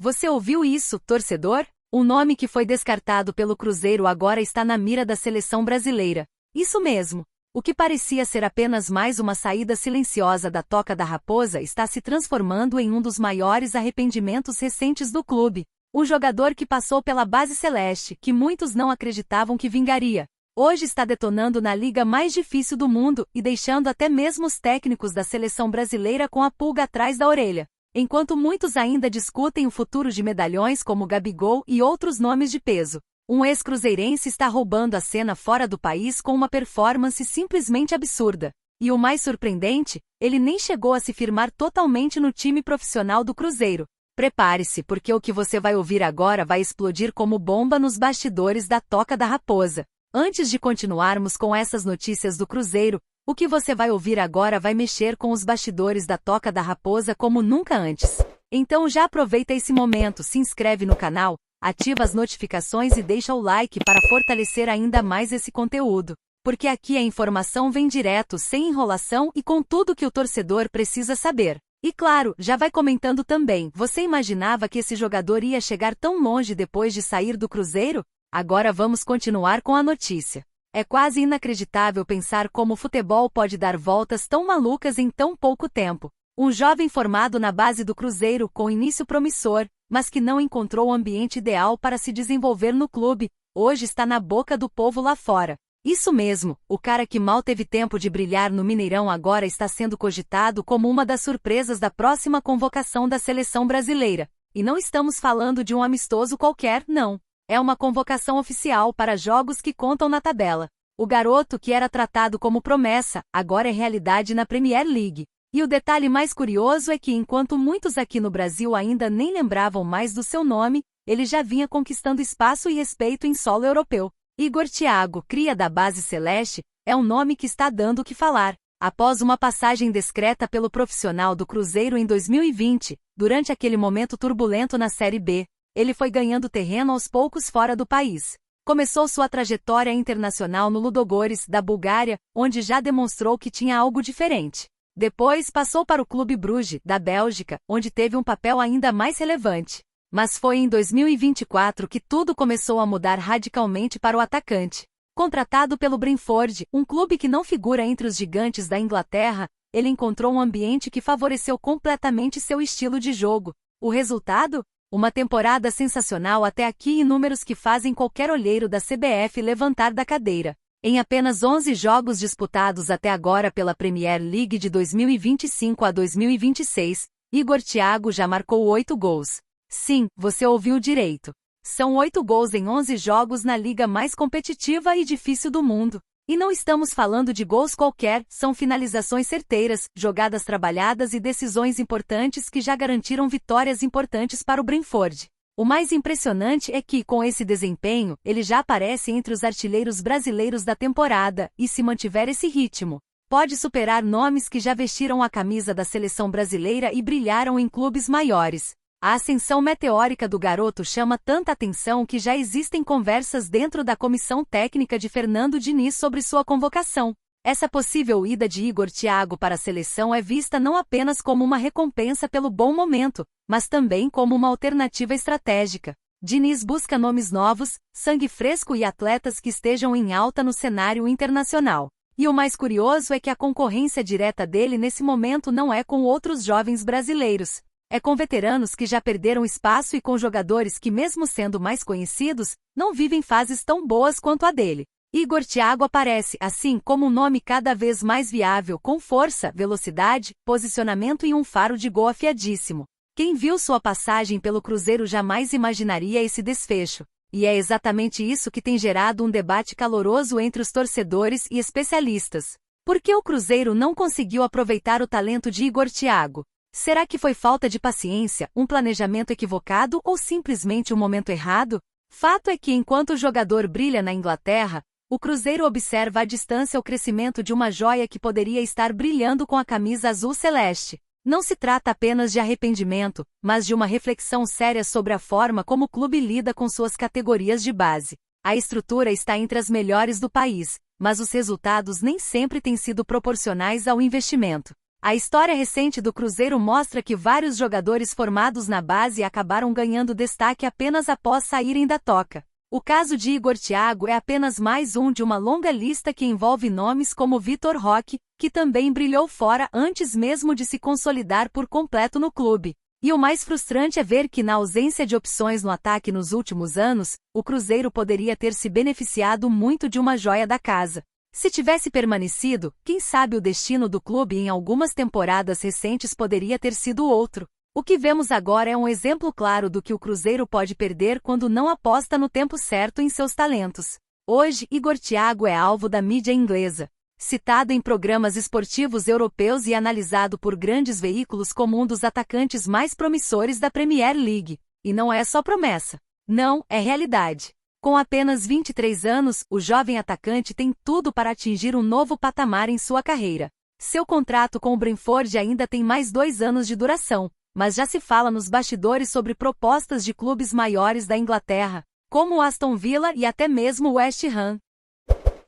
Você ouviu isso, torcedor? O nome que foi descartado pelo Cruzeiro agora está na mira da seleção brasileira. Isso mesmo. O que parecia ser apenas mais uma saída silenciosa da Toca da Raposa está se transformando em um dos maiores arrependimentos recentes do clube. Um jogador que passou pela base celeste, que muitos não acreditavam que vingaria. Hoje está detonando na liga mais difícil do mundo e deixando até mesmo os técnicos da seleção brasileira com a pulga atrás da orelha. Enquanto muitos ainda discutem o futuro de medalhões como Gabigol e outros nomes de peso, um ex-cruzeirense está roubando a cena fora do país com uma performance simplesmente absurda. E o mais surpreendente, ele nem chegou a se firmar totalmente no time profissional do Cruzeiro. Prepare-se, porque o que você vai ouvir agora vai explodir como bomba nos bastidores da Toca da Raposa. Antes de continuarmos com essas notícias do Cruzeiro, o que você vai ouvir agora vai mexer com os bastidores da Toca da Raposa como nunca antes. Então já aproveita esse momento, se inscreve no canal, ativa as notificações e deixa o like para fortalecer ainda mais esse conteúdo. Porque aqui a informação vem direto, sem enrolação e com tudo que o torcedor precisa saber. E claro, já vai comentando também, você imaginava que esse jogador ia chegar tão longe depois de sair do Cruzeiro? Agora vamos continuar com a notícia. É quase inacreditável pensar como o futebol pode dar voltas tão malucas em tão pouco tempo. Um jovem formado na base do Cruzeiro com início promissor, mas que não encontrou o ambiente ideal para se desenvolver no clube, hoje está na boca do povo lá fora. Isso mesmo, o cara que mal teve tempo de brilhar no Mineirão agora está sendo cogitado como uma das surpresas da próxima convocação da seleção brasileira. E não estamos falando de um amistoso qualquer, não. É uma convocação oficial para jogos que contam na tabela. O garoto que era tratado como promessa, agora é realidade na Premier League. E o detalhe mais curioso é que enquanto muitos aqui no Brasil ainda nem lembravam mais do seu nome, ele já vinha conquistando espaço e respeito em solo europeu. Igor Thiago, cria da base celeste, é um nome que está dando o que falar. Após uma passagem discreta pelo profissional do Cruzeiro em 2020, durante aquele momento turbulento na Série B, ele foi ganhando terreno aos poucos fora do país. Começou sua trajetória internacional no Ludogorets, da Bulgária, onde já demonstrou que tinha algo diferente. Depois passou para o Clube Bruges, da Bélgica, onde teve um papel ainda mais relevante. Mas foi em 2024 que tudo começou a mudar radicalmente para o atacante. Contratado pelo Brentford, um clube que não figura entre os gigantes da Inglaterra, ele encontrou um ambiente que favoreceu completamente seu estilo de jogo. O resultado? Uma temporada sensacional até aqui e números que fazem qualquer olheiro da CBF levantar da cadeira. Em apenas 11 jogos disputados até agora pela Premier League de 2025 a 2026, Igor Thiago já marcou 8 gols. Sim, você ouviu direito. São 8 gols em 11 jogos na liga mais competitiva e difícil do mundo. E não estamos falando de gols qualquer, são finalizações certeiras, jogadas trabalhadas e decisões importantes que já garantiram vitórias importantes para o Brentford. O mais impressionante é que, com esse desempenho, ele já aparece entre os artilheiros brasileiros da temporada, e se mantiver esse ritmo, pode superar nomes que já vestiram a camisa da seleção brasileira e brilharam em clubes maiores. A ascensão meteórica do garoto chama tanta atenção que já existem conversas dentro da comissão técnica de Fernando Diniz sobre sua convocação. Essa possível ida de Igor Thiago para a seleção é vista não apenas como uma recompensa pelo bom momento, mas também como uma alternativa estratégica. Diniz busca nomes novos, sangue fresco e atletas que estejam em alta no cenário internacional. E o mais curioso é que a concorrência direta dele nesse momento não é com outros jovens brasileiros. É com veteranos que já perderam espaço e com jogadores que, mesmo sendo mais conhecidos, não vivem fases tão boas quanto a dele. Igor Thiago aparece, assim, como um nome cada vez mais viável, com força, velocidade, posicionamento e um faro de gol afiadíssimo. Quem viu sua passagem pelo Cruzeiro jamais imaginaria esse desfecho. E é exatamente isso que tem gerado um debate caloroso entre os torcedores e especialistas. Por que o Cruzeiro não conseguiu aproveitar o talento de Igor Thiago? Será que foi falta de paciência, um planejamento equivocado ou simplesmente um momento errado? Fato é que enquanto o jogador brilha na Inglaterra, o Cruzeiro observa à distância o crescimento de uma joia que poderia estar brilhando com a camisa azul celeste. Não se trata apenas de arrependimento, mas de uma reflexão séria sobre a forma como o clube lida com suas categorias de base. A estrutura está entre as melhores do país, mas os resultados nem sempre têm sido proporcionais ao investimento. A história recente do Cruzeiro mostra que vários jogadores formados na base acabaram ganhando destaque apenas após saírem da toca. O caso de Igor Thiago é apenas mais um de uma longa lista que envolve nomes como Vitor Roque, que também brilhou fora antes mesmo de se consolidar por completo no clube. E o mais frustrante é ver que, na ausência de opções no ataque nos últimos anos, o Cruzeiro poderia ter se beneficiado muito de uma joia da casa. Se tivesse permanecido, quem sabe o destino do clube em algumas temporadas recentes poderia ter sido outro. O que vemos agora é um exemplo claro do que o Cruzeiro pode perder quando não aposta no tempo certo em seus talentos. Hoje, Igor Thiago é alvo da mídia inglesa, citado em programas esportivos europeus e analisado por grandes veículos como um dos atacantes mais promissores da Premier League. E não é só promessa. Não, é realidade. Com apenas 23 anos, o jovem atacante tem tudo para atingir um novo patamar em sua carreira. Seu contrato com o Brentford ainda tem mais 2 anos de duração, mas já se fala nos bastidores sobre propostas de clubes maiores da Inglaterra, como o Aston Villa e até mesmo o West Ham.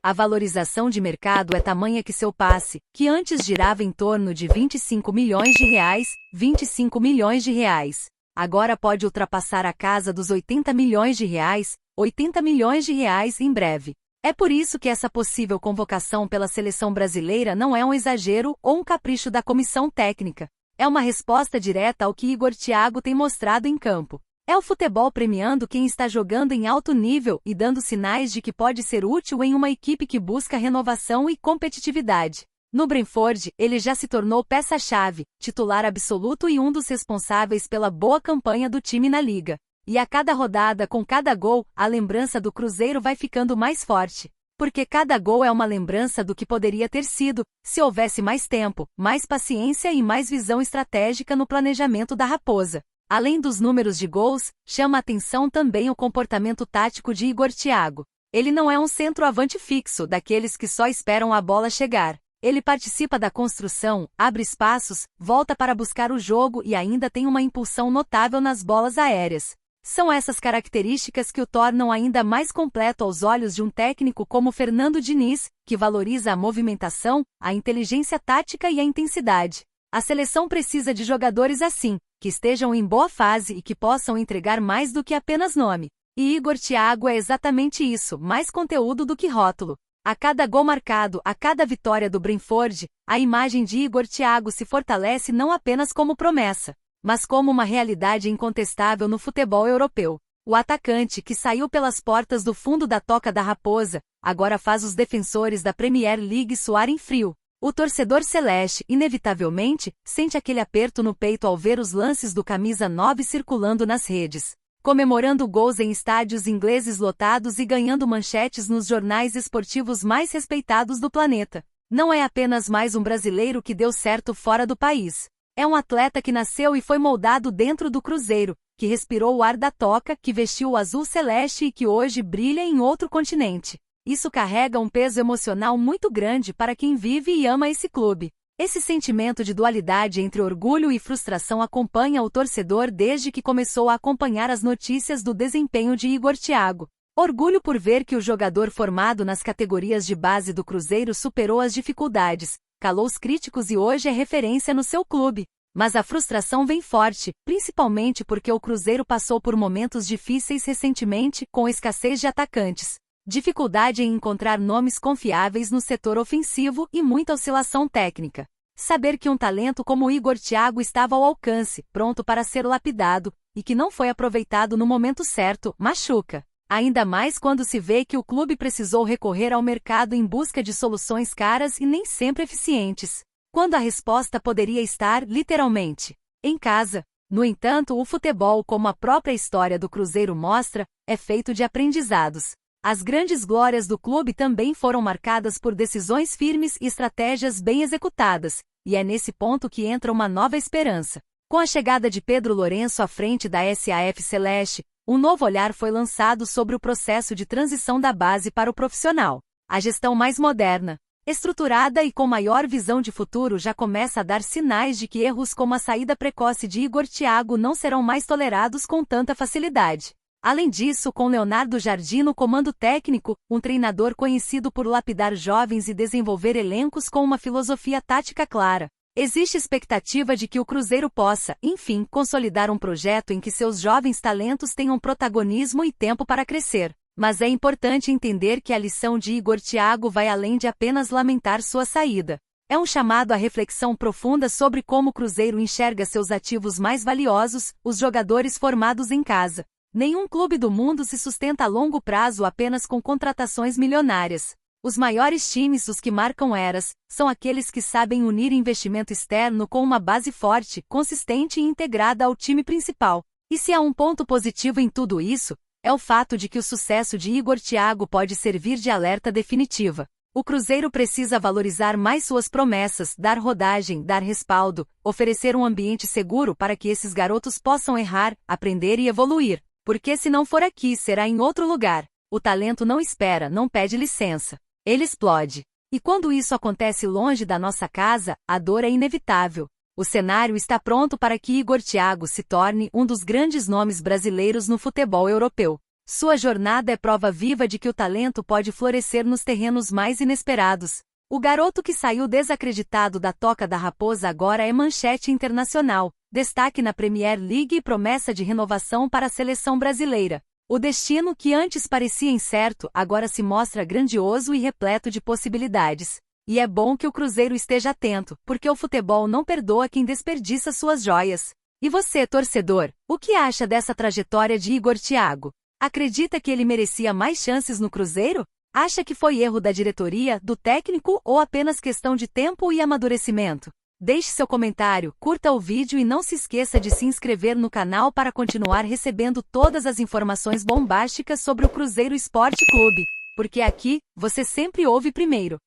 A valorização de mercado é tamanha que seu passe, que antes girava em torno de 25 milhões de reais, agora pode ultrapassar a casa dos 80 milhões de reais, 80 milhões de reais em breve. É por isso que essa possível convocação pela seleção brasileira não é um exagero ou um capricho da comissão técnica. É uma resposta direta ao que Igor Thiago tem mostrado em campo. É o futebol premiando quem está jogando em alto nível e dando sinais de que pode ser útil em uma equipe que busca renovação e competitividade. No Brentford, ele já se tornou peça-chave, titular absoluto e um dos responsáveis pela boa campanha do time na liga. E a cada rodada, com cada gol, a lembrança do Cruzeiro vai ficando mais forte. Porque cada gol é uma lembrança do que poderia ter sido, se houvesse mais tempo, mais paciência e mais visão estratégica no planejamento da Raposa. Além dos números de gols, chama a atenção também o comportamento tático de Igor Thiago. Ele não é um centroavante fixo, daqueles que só esperam a bola chegar. Ele participa da construção, abre espaços, volta para buscar o jogo e ainda tem uma impulsão notável nas bolas aéreas. São essas características que o tornam ainda mais completo aos olhos de um técnico como Fernando Diniz, que valoriza a movimentação, a inteligência tática e a intensidade. A seleção precisa de jogadores assim, que estejam em boa fase e que possam entregar mais do que apenas nome. E Igor Thiago é exatamente isso, mais conteúdo do que rótulo. A cada gol marcado, a cada vitória do Brentford, a imagem de Igor Thiago se fortalece não apenas como promessa, mas como uma realidade incontestável no futebol europeu. O atacante, que saiu pelas portas do fundo da toca da Raposa, agora faz os defensores da Premier League suarem frio. O torcedor celeste, inevitavelmente, sente aquele aperto no peito ao ver os lances do camisa 9 circulando nas redes, comemorando gols em estádios ingleses lotados e ganhando manchetes nos jornais esportivos mais respeitados do planeta. Não é apenas mais um brasileiro que deu certo fora do país. É um atleta que nasceu e foi moldado dentro do Cruzeiro, que respirou o ar da toca, que vestiu o azul celeste e que hoje brilha em outro continente. Isso carrega um peso emocional muito grande para quem vive e ama esse clube. Esse sentimento de dualidade entre orgulho e frustração acompanha o torcedor desde que começou a acompanhar as notícias do desempenho de Igor Thiago. Orgulho por ver que o jogador formado nas categorias de base do Cruzeiro superou as dificuldades, calou os críticos e hoje é referência no seu clube. Mas a frustração vem forte, principalmente porque o Cruzeiro passou por momentos difíceis recentemente, com escassez de atacantes, dificuldade em encontrar nomes confiáveis no setor ofensivo e muita oscilação técnica. Saber que um talento como Igor Thiago estava ao alcance, pronto para ser lapidado, e que não foi aproveitado no momento certo, machuca. Ainda mais quando se vê que o clube precisou recorrer ao mercado em busca de soluções caras e nem sempre eficientes, quando a resposta poderia estar, literalmente, em casa. No entanto, o futebol, como a própria história do Cruzeiro mostra, é feito de aprendizados. As grandes glórias do clube também foram marcadas por decisões firmes e estratégias bem executadas, e é nesse ponto que entra uma nova esperança. Com a chegada de Pedro Lourenço à frente da SAF Celeste, um novo olhar foi lançado sobre o processo de transição da base para o profissional. A gestão mais moderna, estruturada e com maior visão de futuro já começa a dar sinais de que erros como a saída precoce de Igor Thiago não serão mais tolerados com tanta facilidade. Além disso, com Leonardo Jardim no comando técnico, um treinador conhecido por lapidar jovens e desenvolver elencos com uma filosofia tática clara, Existe expectativa de que o Cruzeiro possa, enfim, consolidar um projeto em que seus jovens talentos tenham protagonismo e tempo para crescer. Mas é importante entender que a lição de Igor Thiago vai além de apenas lamentar sua saída. É um chamado à reflexão profunda sobre como o Cruzeiro enxerga seus ativos mais valiosos, os jogadores formados em casa. Nenhum clube do mundo se sustenta a longo prazo apenas com contratações milionárias. Os maiores times, os que marcam eras, são aqueles que sabem unir investimento externo com uma base forte, consistente e integrada ao time principal. E se há um ponto positivo em tudo isso, é o fato de que o sucesso de Igor Thiago pode servir de alerta definitiva. O Cruzeiro precisa valorizar mais suas promessas, dar rodagem, dar respaldo, oferecer um ambiente seguro para que esses garotos possam errar, aprender e evoluir. Porque se não for aqui, será em outro lugar. O talento não espera, não pede licença. Ele explode. E quando isso acontece longe da nossa casa, a dor é inevitável. O cenário está pronto para que Igor Thiago se torne um dos grandes nomes brasileiros no futebol europeu. Sua jornada é prova viva de que o talento pode florescer nos terrenos mais inesperados. O garoto que saiu desacreditado da Toca da Raposa agora é manchete internacional, destaque na Premier League e promessa de renovação para a seleção brasileira. O destino que antes parecia incerto agora se mostra grandioso e repleto de possibilidades. E é bom que o Cruzeiro esteja atento, porque o futebol não perdoa quem desperdiça suas joias. E você, torcedor, o que acha dessa trajetória de Igor Thiago? Acredita que ele merecia mais chances no Cruzeiro? Acha que foi erro da diretoria, do técnico ou apenas questão de tempo e amadurecimento? Deixe seu comentário, curta o vídeo e não se esqueça de se inscrever no canal para continuar recebendo todas as informações bombásticas sobre o Cruzeiro Esporte Clube. Porque aqui, você sempre ouve primeiro.